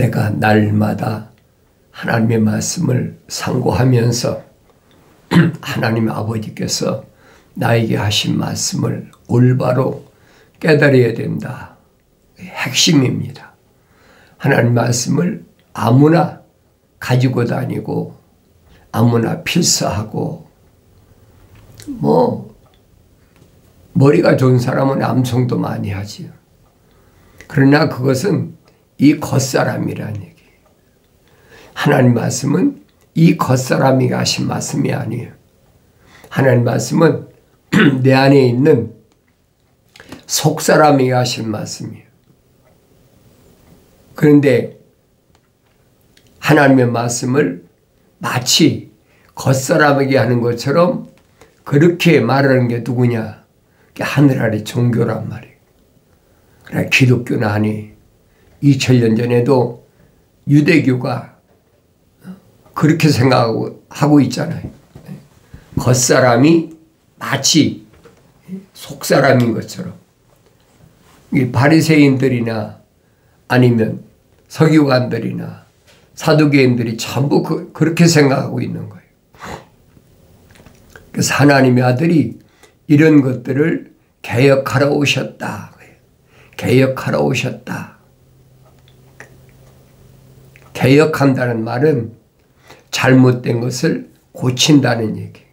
내가 날마다 하나님의 말씀을 상고하면서 하나님 아버지께서 나에게 하신 말씀을 올바로 깨달아야 된다. 핵심입니다. 하나님 말씀을 아무나 가지고 다니고 아무나 필사하고 머리가 좋은 사람은 암송도 많이 하지요. 그러나 그것은 이 겉사람이라는 얘기예요. 하나님 말씀은 이 겉사람이 하신 말씀이 아니에요. 하나님 말씀은 내 안에 있는 속사람이 하신 말씀이에요. 그런데 하나님의 말씀을 마치 겉사람에게 하는 것처럼 그렇게 말하는 게 누구냐? 하늘 아래 종교란 말이에요. 그러나 기독교는 아니. 2000년 전에도 유대교가 그렇게 생각하고 있잖아요. 겉사람이 마치 속사람인 것처럼. 바리새인들이나 아니면 서기관들이나 사두개인들이 전부 그렇게 생각하고 있는 거예요. 그래서 하나님의 아들이 이런 것들을 개혁하러 오셨다. 개혁하러 오셨다. 개혁한다는 말은 잘못된 것을 고친다는 얘기예요.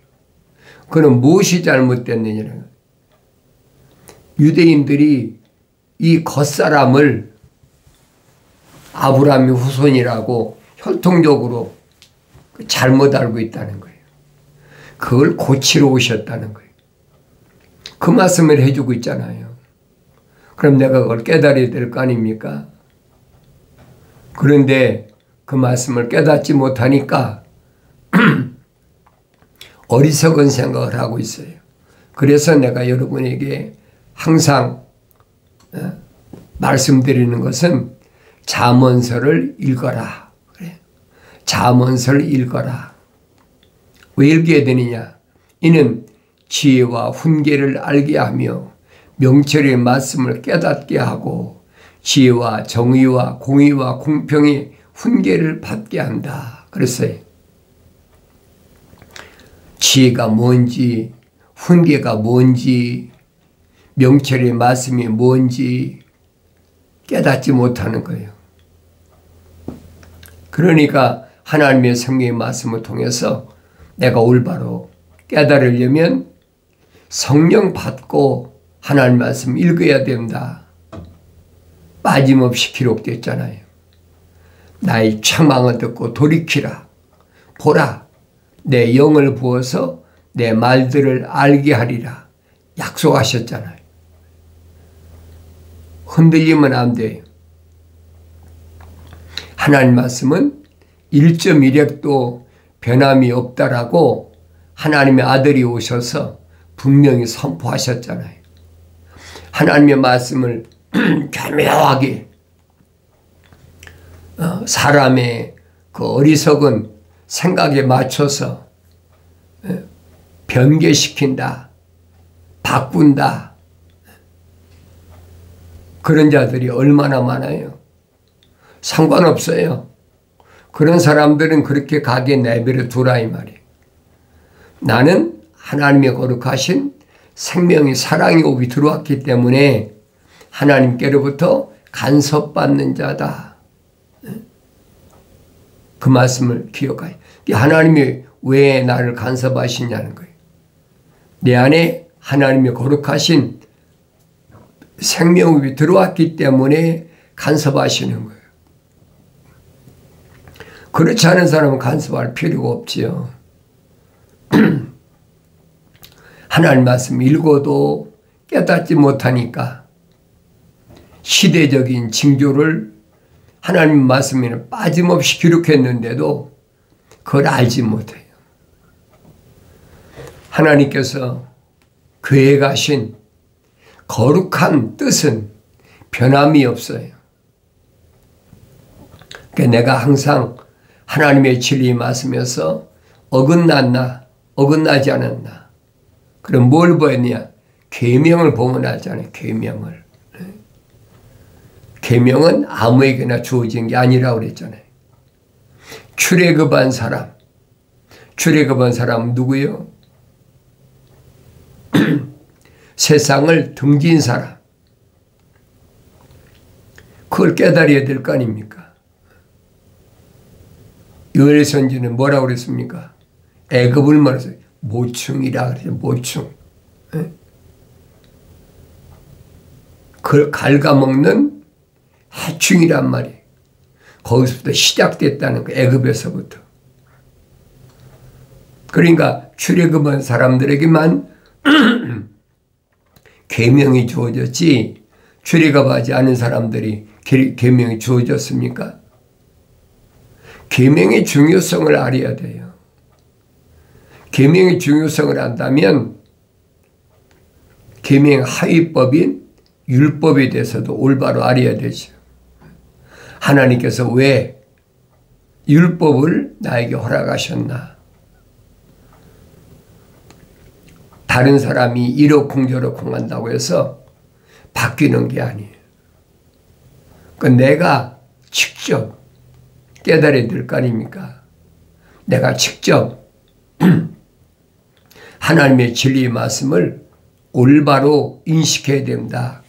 그럼 무엇이 잘못됐느냐는 유대인들이 이 겉사람을 아브라함의 후손이라고 혈통적으로 잘못 알고 있다는 거예요. 그걸 고치러 오셨다는 거예요. 그 말씀을 해주고 있잖아요. 그럼 내가 그걸 깨달아야 될 거 아닙니까? 그런데 그 말씀을 깨닫지 못하니까 어리석은 생각을 하고 있어요. 그래서 내가 여러분에게 항상 말씀드리는 것은 잠언서를 읽어라. 그래. 잠언서를 읽어라. 왜 읽어야 되느냐? 이는 지혜와 훈계를 알게 하며 명철의 말씀을 깨닫게 하고 지혜와 정의와 공의와 공평의 훈계를 받게 한다. 그랬어요. 지혜가 뭔지, 훈계가 뭔지, 명철의 말씀이 뭔지 깨닫지 못하는 거예요. 그러니까 하나님의 성경의 말씀을 통해서 내가 올바로 깨달으려면 성령 받고 하나님 말씀 읽어야 된다. 빠짐없이 기록됐잖아요. 나의 책망을 듣고 돌이키라. 보라. 내 영을 부어서 내 말들을 알게 하리라. 약속하셨잖아요. 흔들리면 안 돼요. 하나님 말씀은 1.1핵도 변함이 없다라고 하나님의 아들이 오셔서 분명히 선포하셨잖아요. 하나님의 말씀을 교묘하게 사람의 그 어리석은 생각에 맞춰서 변개시킨다, 바꾼다. 그런 자들이 얼마나 많아요. 상관없어요. 그런 사람들은 그렇게 가게 내버려 두라 이 말이에요. 나는 하나님의 거룩하신 생명이 사랑의 옵이 들어왔기 때문에 하나님께로부터 간섭받는 자다. 그 말씀을 기억하여. 하나님이 왜 나를 간섭하시냐는 거예요. 내 안에 하나님의 거룩하신 생명이 들어왔기 때문에 간섭하시는 거예요. 그렇지 않은 사람은 간섭할 필요가 없지요. 하나님 말씀 읽어도 깨닫지 못하니까 시대적인 징조를 하나님 말씀에는 빠짐없이 기록했는데도 그걸 알지 못해요. 하나님께서 교회에 가신 거룩한 뜻은 변함이 없어요. 그러니까 내가 항상 하나님의 진리 말씀에서 어긋났나 어긋나지 않았나. 그럼 뭘 보였냐? 계명을 보면 알잖아요. 계명을. 계명은 아무에게나 주어진 게 아니라고 그랬잖아요. 출애굽한 사람. 출애굽한 사람은 누구예요? 세상을 등진 사람. 그걸 깨달아야 될 거 아닙니까? 요엘 선지는 뭐라고 그랬습니까? 애굽을 말해서 모충이라 그래요. 모충. 그걸 갉아먹는 해충이란 말이에요. 거기서부터 시작됐다는 거예요. 애굽에서부터. 그러니까 출애굽한 사람들에게만 계명이 주어졌지 출애굽하지 않은 사람들이 계명이 주어졌습니까? 계명의 중요성을 알아야 돼요. 계명의 중요성을 안다면 계명 하위법인 율법에 대해서도 올바로 알아야 되죠. 하나님께서 왜 율법을 나에게 허락하셨나? 다른 사람이 이러쿵저러쿵 한다고 해서 바뀌는 게 아니에요. 그러니까 내가 직접 깨달아야 될 거 아닙니까? 내가 직접 하나님의 진리의 말씀을 올바로 인식해야 된다.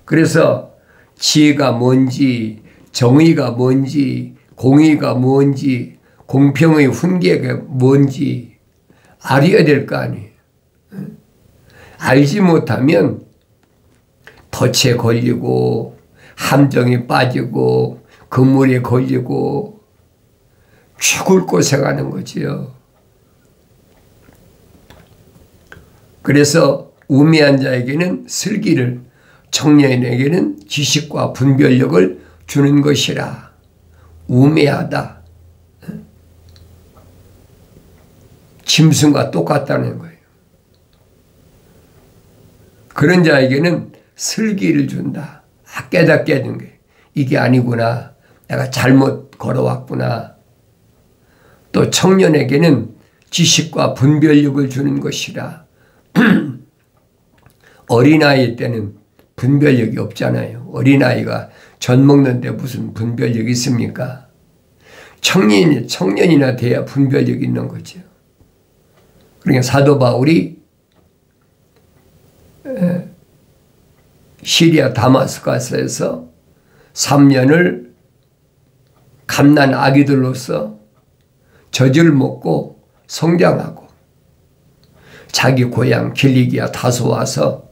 그래서 지혜가 뭔지, 정의가 뭔지, 공의가 뭔지, 공평의 훈계가 뭔지 알아야 될 거 아니에요. 알지 못하면 덫에 걸리고 함정에 빠지고 그물에 걸리고 죽을 고생하는 거지요. 그래서 우매한 자에게는 슬기를, 청년에게는 지식과 분별력을 주는 것이라. 우매하다. 짐승과 똑같다는 거예요. 그런 자에게는 슬기를 준다. 깨닫게 하는 거예요. 이게 아니구나. 내가 잘못 걸어왔구나. 또 청년에게는 지식과 분별력을 주는 것이라. 어린아이 때는 분별력이 없잖아요. 어린아이가 젖 먹는데 무슨 분별력이 있습니까? 청년이나 돼야 분별력이 있는 거죠. 그러니까 사도 바울이 시리아 다마스커스에서 3년을 갓난 아기들로서 젖을 먹고 성장하고 자기 고향 길리기아 다소 와서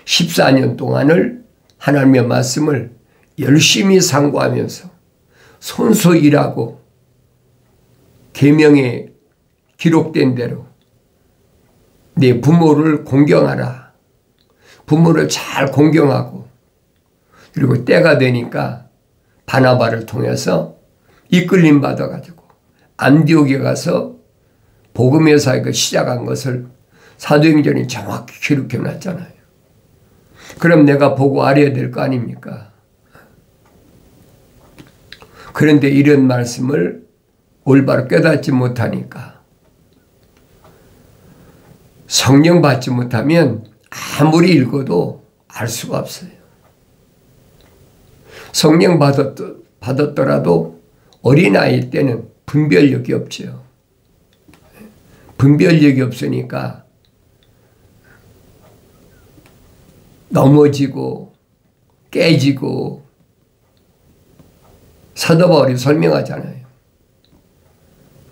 14년 동안을 하나님의 말씀을 열심히 상고하면서 손수 일하고 계명에 기록된 대로 내 부모를 공경하라. 부모를 잘 공경하고 그리고 때가 되니까 바나바를 통해서 이끌림 받아가지고 안디옥에 가서 복음의 사역을 시작한 것을 사도행전이 정확히 기록해 놨잖아요. 그럼 내가 보고 알아야 될 거 아닙니까? 그런데 이런 말씀을 올바로 깨닫지 못하니까 성령 받지 못하면 아무리 읽어도 알 수가 없어요. 성령 받았더라도 어린아이 때는 분별력이 없죠. 분별력이 없으니까 넘어지고 깨지고 사도 바울이 설명하잖아요.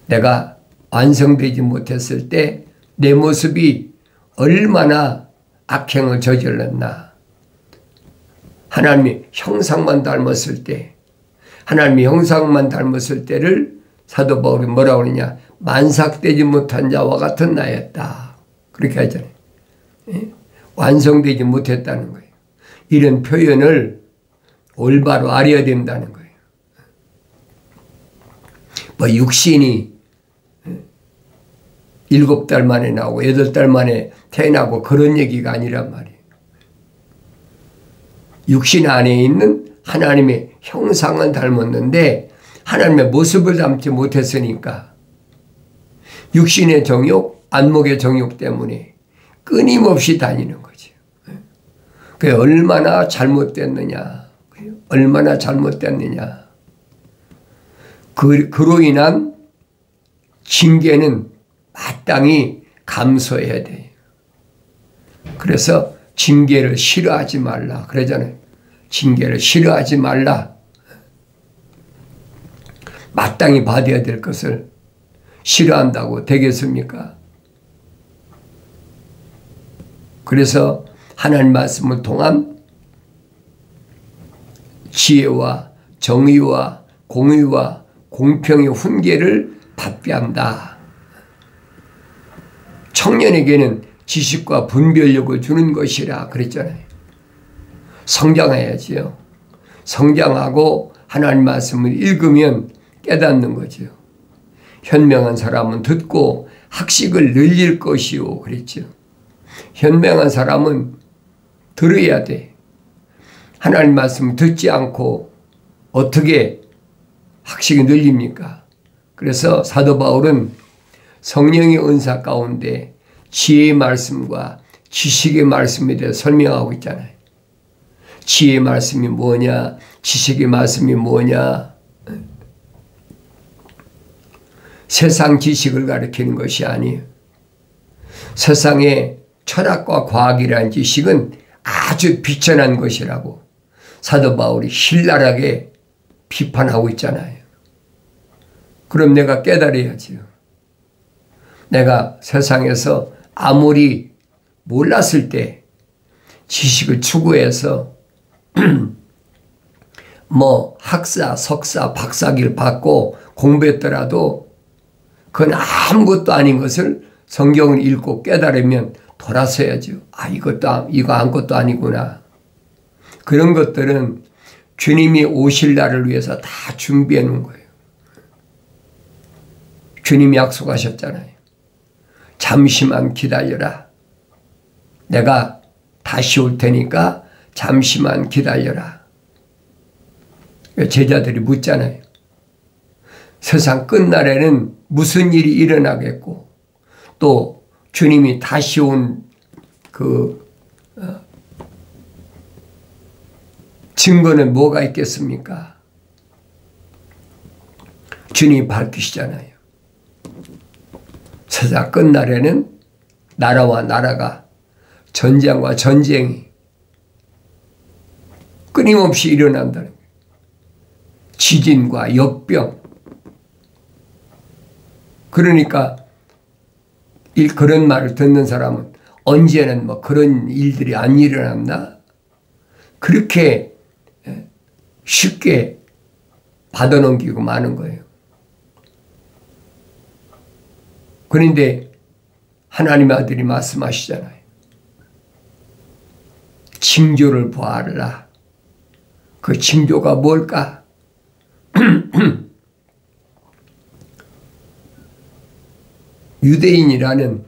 내가 완성되지 못했을 때 내 모습이 얼마나 악행을 저질렀나. 하나님의 형상만 닮았을 때, 하나님의 형상만 닮았을 때를 사도 바울이 뭐라고 그러냐. 만삭되지 못한 자와 같은 나였다. 그렇게 하잖아요. 완성되지 못했다는 거예요. 이런 표현을 올바로 알아야 된다는 거예요. 뭐 육신이 7달 만에 나오고 8달 만에 태어나고 그런 얘기가 아니란 말이에요. 육신 안에 있는 하나님의 형상은 닮았는데 하나님의 모습을 닮지 못했으니까 육신의 정욕, 안목의 정욕 때문에 끊임없이 다니는 거죠. 그게 얼마나 잘못됐느냐. 얼마나 잘못됐느냐. 그로 인한 징계는 마땅히 감수해야 돼요. 그래서 징계를 싫어하지 말라 그러잖아요. 징계를 싫어하지 말라. 마땅히 받아야 될 것을 싫어한다고 되겠습니까? 그래서 하나님 말씀을 통한 지혜와 정의와 공의와 공평의 훈계를 받게 한다. 청년에게는 지식과 분별력을 주는 것이라 그랬잖아요. 성장해야지요. 성장하고 하나님 말씀을 읽으면 깨닫는 거죠. 현명한 사람은 듣고 학식을 늘릴 것이요 그랬죠. 현명한 사람은 들어야 돼. 하나님 말씀 듣지 않고 어떻게 학식이 늘립니까? 그래서 사도 바울은 성령의 은사 가운데 지혜의 말씀과 지식의 말씀에 대해 설명하고 있잖아요. 지혜의 말씀이 뭐냐, 지식의 말씀이 뭐냐. 세상 지식을 가리키는 것이 아니에요. 세상의 철학과 과학이라는 지식은 아주 비천한 것이라고 사도 바울이 신랄하게 비판하고 있잖아요. 그럼 내가 깨달아야지요. 내가 세상에서 아무리 몰랐을 때 지식을 추구해서 뭐 학사, 석사, 박사기를 받고 공부했더라도 그건 아무것도 아닌 것을 성경을 읽고 깨달으면 돌아서야죠. 아, 이거 아무것도 아니구나. 그런 것들은 주님이 오실 날을 위해서 다 준비해 놓은 거예요. 주님이 약속하셨잖아요. 잠시만 기다려라. 내가 다시 올 테니까 잠시만 기다려라. 제자들이 묻잖아요. 세상 끝날에는 무슨 일이 일어나겠고 또 주님이 다시 온 증거는 뭐가 있겠습니까? 주님이 밝히시잖아요. 세상 끝날에는 나라와 나라가 전쟁과 전쟁이 끊임없이 일어난다는 거예요. 지진과 역병. 그러니까 그런 말을 듣는 사람은 언제는 뭐 그런 일들이 안 일어났나? 그렇게 쉽게 받아넘기고 마는 거예요. 그런데 하나님의 아들이 말씀하시잖아요. 징조를 보아라. 그 징조가 뭘까? 유대교라는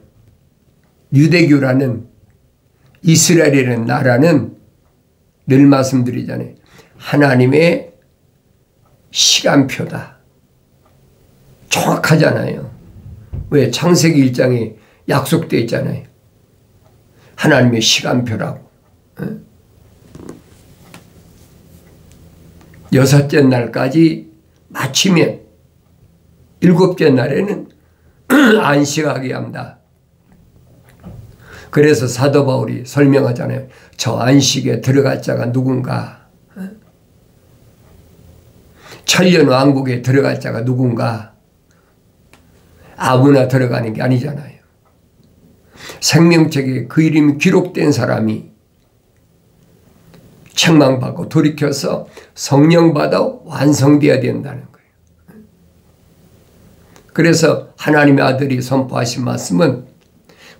이스라엘이라는 나라는 늘 말씀드리잖아요. 하나님의 시간표다. 정확하잖아요. 왜? 창세기 1장에 약속되어 있잖아요. 하나님의 시간표라고. 여섯째 날까지 마치면 일곱째 날에는 안식하게 합니다. 그래서 사도 바울이 설명하잖아요. 저 안식에 들어갈 자가 누군가? 천년 왕국에 들어갈 자가 누군가? 아무나 들어가는 게 아니잖아요. 생명책에 그 이름이 기록된 사람이 책망받고 돌이켜서 성령받아 완성되어야 된다는 거예요. 그래서 하나님의 아들이 선포하신 말씀은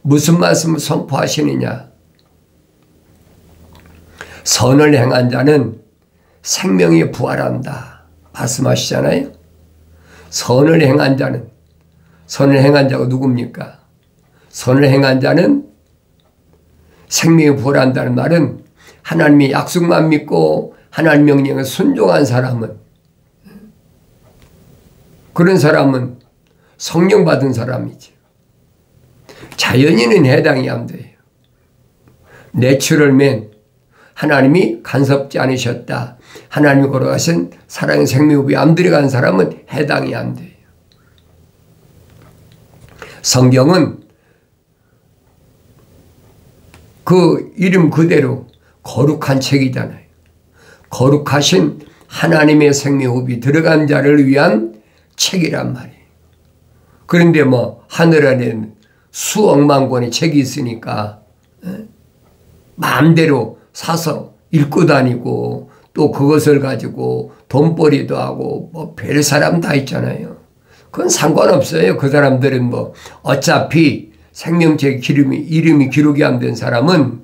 무슨 말씀을 선포하시느냐? 선을 행한 자는 생명이 부활한다 말씀하시잖아요. 선을 행한 자는, 선을 행한 자가 누굽니까? 선을 행한 자는 생명이 부활한다는 말은 하나님의 약속만 믿고 하나님 명령에 순종한 사람은, 그런 사람은 성령 받은 사람이죠. 자연인은 해당이 안 돼요. 내추럴맨, 하나님이 간섭지 않으셨다. 하나님이 걸어가신 사랑의 생명흡이 안 들어간 사람은 해당이 안 돼요. 성경은 그 이름 그대로 거룩한 책이잖아요. 거룩하신 하나님의 생명흡이 들어간 자를 위한 책이란 말이에요. 그런데 뭐 하늘 안에는 수억만 권의 책이 있으니까 마음대로 사서 읽고 다니고 또 그것을 가지고 돈벌이도 하고 뭐 별 사람 다 있잖아요. 그건 상관없어요. 그 사람들은 뭐 어차피 생명책 이름이 기록이 안 된 사람은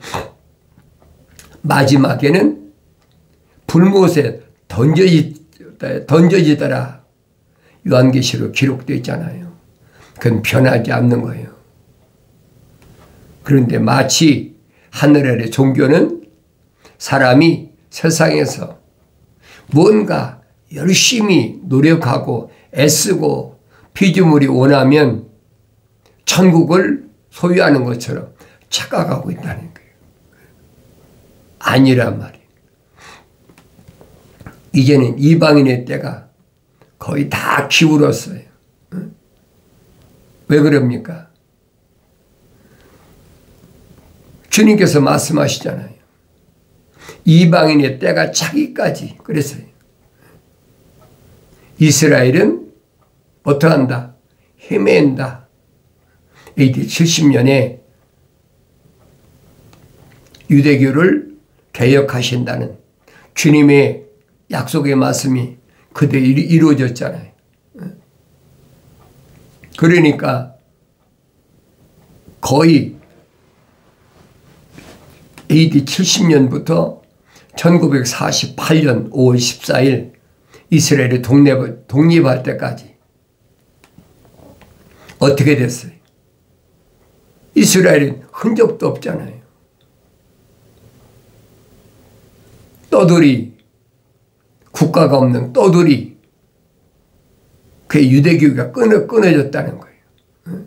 마지막에는 불못에 던져지더라. 요한계시록 기록되어 있잖아요. 그건 변하지 않는 거예요. 그런데 마치 하늘 아래 종교는 사람이 세상에서 뭔가 열심히 노력하고 애쓰고 피조물이 원하면 천국을 소유하는 것처럼 착각하고 있다는 거예요. 아니란 말이에요. 이제는 이방인의 때가 거의 다 기울었어요. 왜 그럽니까? 주님께서 말씀하시잖아요. 이방인의 때가 차기까지 그랬어요. 이스라엘은 어떡한다? 헤맨다. AD 70년에 유대교를 개혁하신다는 주님의 약속의 말씀이 그대로 이루어졌잖아요. 그러니까 거의 AD 70년부터 1948년 5월 14일 이스라엘이 독립할 때까지 어떻게 됐어요? 이스라엘은 흔적도 없잖아요. 떠돌이, 국가가 없는 떠돌이, 그 유대교가 끊어졌다는 거예요.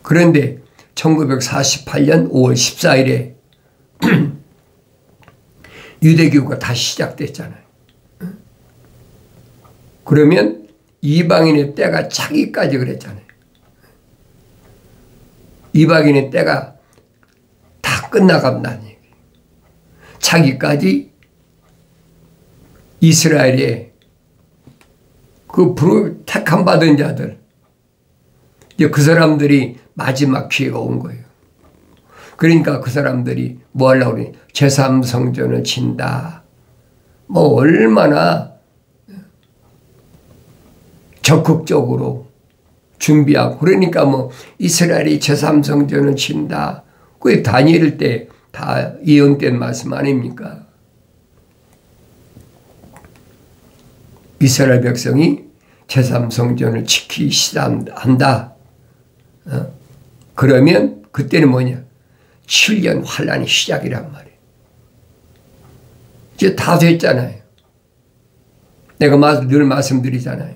그런데 1948년 5월 14일에 유대교가 다시 시작됐잖아요. 그러면 이방인의 때가 차기까지 그랬잖아요. 이방인의 때가 다 끝나간다는 얘기예요. 차기까지 이스라엘의 그 택함 받은 자들, 이제 그 사람들이 마지막 기회가 온 거예요. 그러니까 그 사람들이 뭐 하려고 그러니 제3성전을 친다. 뭐 얼마나 적극적으로 준비하고 그러니까 뭐 이스라엘이 제3성전을 친다. 그게 다니엘 때 다 예언된 말씀 아닙니까? 이스라엘 백성이 제3성전을 지키시다 한다. 그러면 그때는 뭐냐? 7년 환란이 시작이란 말이에요. 이제 다 됐잖아요. 내가 늘 말씀드리잖아요.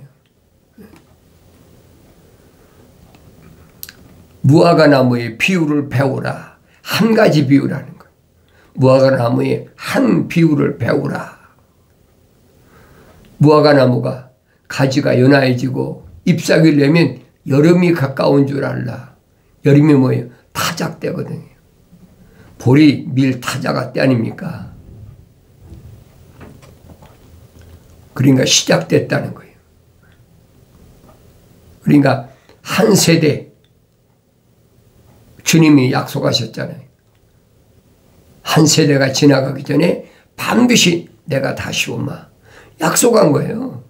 무화과 나무의 비유를 배우라. 한 가지 비유라는 거예요. 무화과 나무의 한 비유를 배우라. 무화과 나무가 가지가 연화해지고 잎사귀를 내면 여름이 가까운 줄 알라. 여름이 뭐예요? 타작 때거든요. 보리, 밀, 타작가 때 아닙니까? 그러니까 시작됐다는 거예요. 그러니까 한 세대 주님이 약속하셨잖아요. 한 세대가 지나가기 전에 반드시 내가 다시 오마. 약속한 거예요.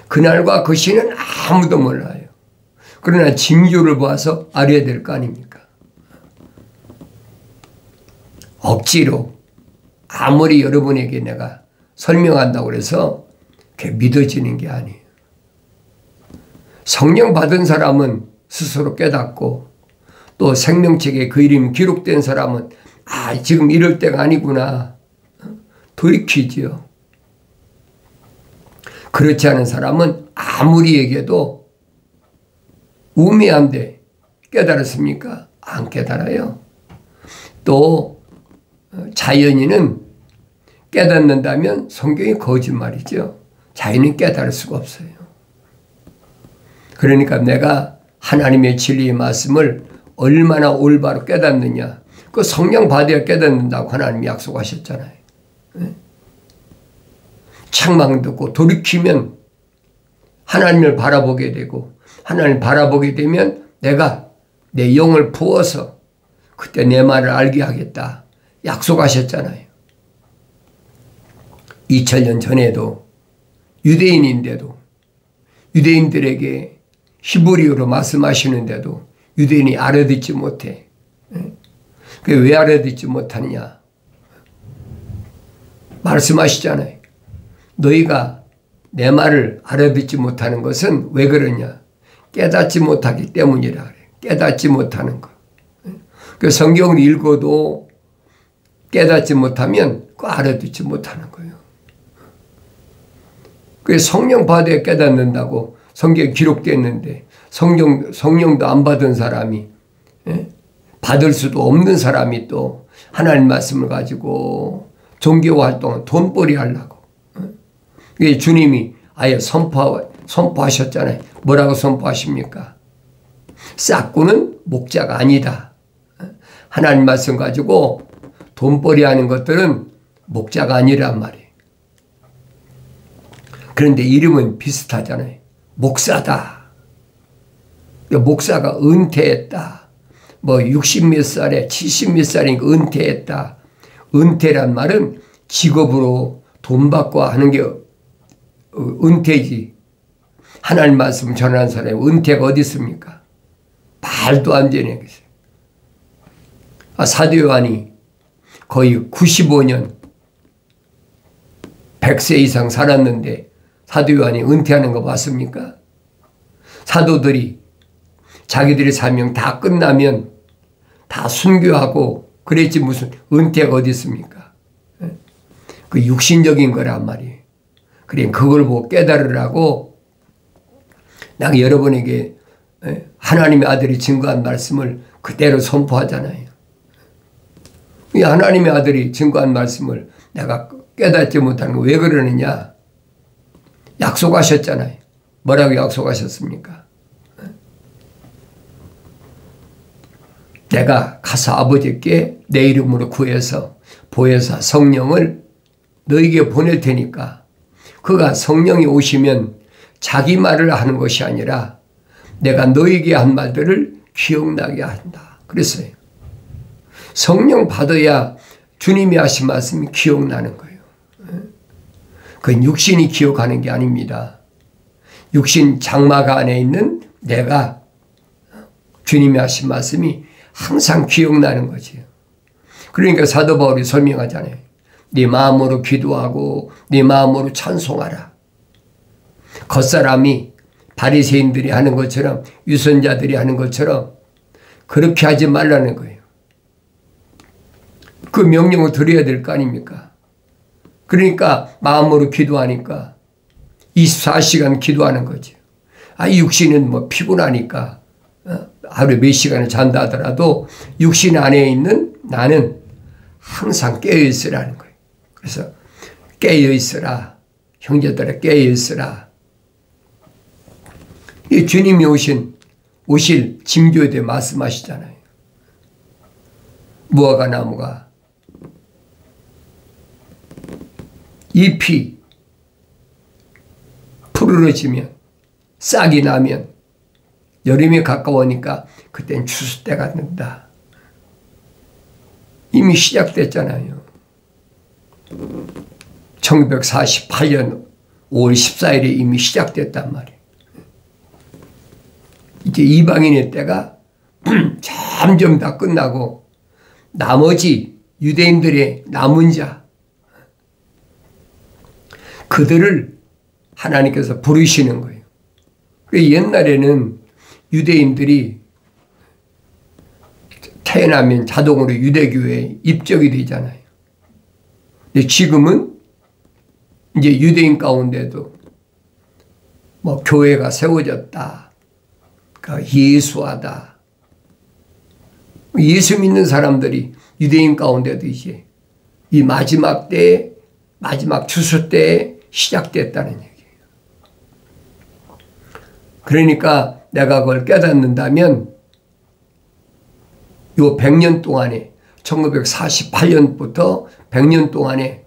그날과 그 시는 아무도 몰라요. 그러나 징조를 보아서 알아야 될 거 아닙니까? 억지로 아무리 여러분에게 내가 설명한다고 해서 그게 믿어지는 게 아니에요. 성령 받은 사람은 스스로 깨닫고 또 생명책에 그 이름이 기록된 사람은 지금 이럴 때가 아니구나 돌이키지요. 그렇지 않은 사람은 아무리 얘기해도 우매한데 깨달았습니까? 안 깨달아요. 또 자연인은 깨닫는다면 성경이 거짓말이죠. 자연은 깨달을 수가 없어요. 그러니까 내가 하나님의 진리의 말씀을 얼마나 올바로 깨닫느냐. 그 성령 받아야 깨닫는다고 하나님이 약속하셨잖아요. 책망 듣고 돌이키면 하나님을 바라보게 되고, 하나님을 바라보게 되면 내가 내 영을 부어서 그때 내 말을 알게 하겠다 약속하셨잖아요. 2000년 전에도 유대인인데도 유대인들에게 히브리어로 말씀하시는데도 유대인이 알아듣지 못해. 그게 왜 알아듣지 못하느냐. 말씀하시잖아요. 너희가 내 말을 알아듣지 못하는 것은 왜 그러냐. 깨닫지 못하기 때문이라 그래. 깨닫지 못하는 것. 그 성경을 읽어도 깨닫지 못하면 그 알아듣지 못하는 거예요. 그 성령 받아야 깨닫는다고 성경에 기록됐는데 성령도 안 받은 사람이, 받을 수도 없는 사람이 또 하나님 말씀을 가지고 종교 활동은 돈벌이 하려고. 주님이 아예 선포하셨잖아요. 뭐라고 선포하십니까? 싹구는 목자가 아니다. 하나님 말씀 가지고 돈벌이 하는 것들은 목자가 아니란 말이에요. 그런데 이름은 비슷하잖아요. 목사다. 목사가 은퇴했다. 뭐 60몇 살에 70몇 살이니까 은퇴했다. 은퇴란 말은 직업으로 돈 받고 하는 게 은퇴지. 하나님 말씀 전하는 사람이 은퇴가 어디 있습니까? 말도 안 되는 얘기죠. 사도 요한이 거의 95년 100세 이상 살았는데 사도 요한이 은퇴하는 거 봤습니까? 사도들이 자기들의 사명 다 끝나면 다 순교하고 그랬지 무슨 은퇴가 어디 있습니까? 그 육신적인 거란 말이에요. 그래 그걸 보고 깨달으라고 내가 여러분에게 하나님의 아들이 증거한 말씀을 그대로 선포하잖아요. 이 하나님의 아들이 증거한 말씀을 내가 깨닫지 못하는 거 왜 그러느냐? 약속하셨잖아요. 뭐라고 약속하셨습니까? 내가 가서 아버지께 내 이름으로 구해서 보혜사 성령을 너에게 보낼 테니까 그가 성령이 오시면 자기 말을 하는 것이 아니라 내가 너에게 한 말들을 기억나게 한다. 그랬어요. 성령 받아야 주님이 하신 말씀이 기억나는 거예요. 그건 육신이 기억하는 게 아닙니다. 육신 장막 안에 있는 내가 주님이 하신 말씀이 항상 기억나는 거지요. 그러니까 사도 바울이 설명하잖아요. 네 마음으로 기도하고 네 마음으로 찬송하라. 겉사람이 바리새인들이 하는 것처럼 유선자들이 하는 것처럼 그렇게 하지 말라는 거예요. 그 명령을 들어야 될 거 아닙니까? 그러니까 마음으로 기도하니까 24시간 기도하는 거죠. 육신은 뭐 피곤하니까 하루에 몇 시간을 잔다 하더라도 육신 안에 있는 나는 항상 깨어있으라는 거예요. 그래서 깨어있으라. 형제들아 깨어있으라. 이 주님이 오실 징조에 대해 말씀하시잖아요. 무화과 나무가 잎이 푸르러지면 싹이 나면 여름이 가까우니까 그땐 추수 때가 된다. 이미 시작됐잖아요. 1948년 5월 14일에 이미 시작됐단 말이에요. 이제 이방인의 때가 점점 다 끝나고 나머지 유대인들의 남은 자 그들을 하나님께서 부르시는 거예요. 옛날에는 유대인들이 태어나면 자동으로 유대교회에 입적이 되잖아요. 근데 지금은 이제 유대인 가운데도 뭐 교회가 세워졌다. 예수하다. 예수 믿는 사람들이 유대인 가운데도 이제 이 마지막 때, 마지막 추수 때 시작됐다는 얘기예요. 그러니까 내가 그걸 깨닫는다면 요 100년 동안에 1948년부터 100년 동안에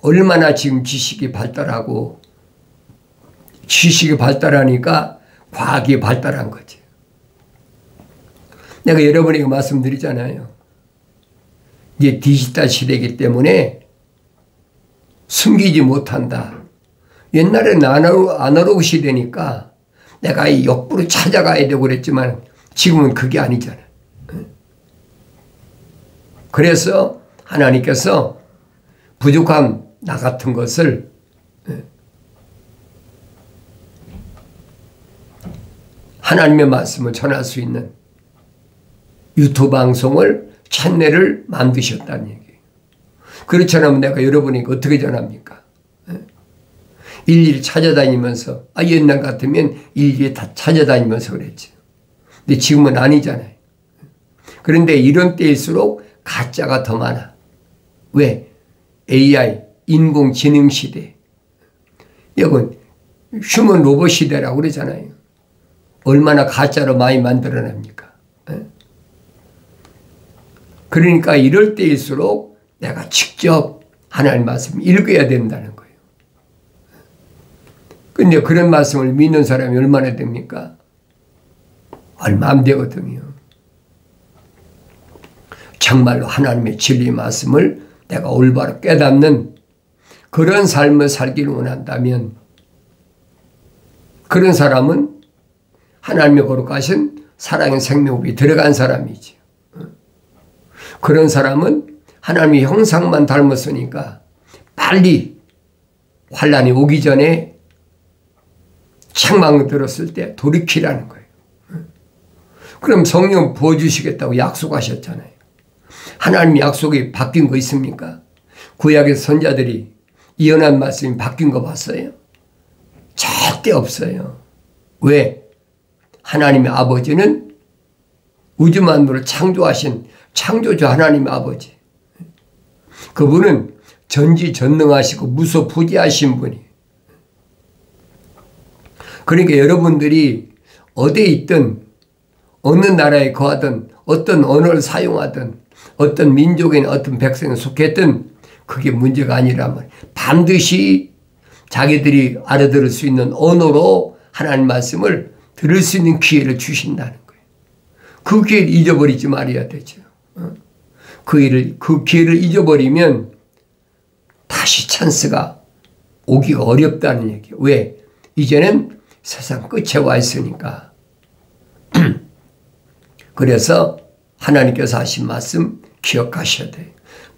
얼마나 지금 지식이 발달하고 지식이 발달하니까 과학이 발달한 거지. 내가 여러분에게 말씀드리잖아요. 이제 디지털 시대이기 때문에 숨기지 못한다. 옛날에는 아날로그 시대니까 내가 이 역부로 찾아가야 되고 그랬지만 지금은 그게 아니잖아. 그래서 하나님께서 부족한 나 같은 것을 하나님의 말씀을 전할 수 있는 유튜브 방송을 채널을 만드셨다는 얘기예요. 그렇지 않으면 내가 여러분에게 어떻게 전합니까? 일일이 찾아다니면서 옛날 같으면 일일이 다 찾아다니면서 그랬죠. 근데 지금은 아니잖아요. 그런데 이런 때일수록 가짜가 더 많아. 왜? AI, 인공지능 시대. 이건 휴먼 로봇 시대라고 그러잖아요. 얼마나 가짜로 많이 만들어냅니까? 그러니까 이럴 때일수록 내가 직접 하나님 말씀 읽어야 된다는 거예요. 근데 그런 말씀을 믿는 사람이 얼마나 됩니까? 얼마 안 되거든요. 정말로 하나님의 진리 말씀을 내가 올바로 깨닫는 그런 삶을 살기를 원한다면 그런 사람은 하나님의 거룩하신 사랑의 생명이 들어간 사람이지. 그런 사람은 하나님의 형상만 닮았으니까 빨리 환난이 오기 전에 책망을 들었을 때 돌이키라는 거예요. 그럼 성령 부어주시겠다고 약속하셨잖아요. 하나님 약속이 바뀐 거 있습니까? 구약의 선자들이 예언한 말씀이 바뀐 거 봤어요? 절대 없어요. 왜? 하나님의 아버지는 우주 만물을 창조하신 창조주 하나님의 아버지. 그분은 전지전능하시고 무소부지하신 분이에요. 그러니까 여러분들이 어디에 있든 어느 나라에 거하든 어떤 언어를 사용하든 어떤 민족이나 어떤 백성에 속했든 그게 문제가 아니라면 반드시 자기들이 알아들을 수 있는 언어로 하나님 말씀을 들을 수 있는 기회를 주신다는 거예요. 그 기회를 잊어버리지 말아야 되죠. 그 기회를 잊어버리면 다시 찬스가 오기가 어렵다는 얘기예요. 왜? 이제는 세상 끝에 와 있으니까. 그래서 하나님께서 하신 말씀 기억하셔야 돼요.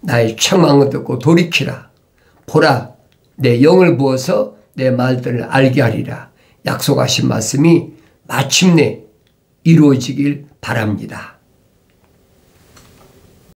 나의 책망을 듣고 돌이키라. 보라, 내 영을 부어서 내 말들을 알게 하리라. 약속하신 말씀이 마침내 이루어지길 바랍니다.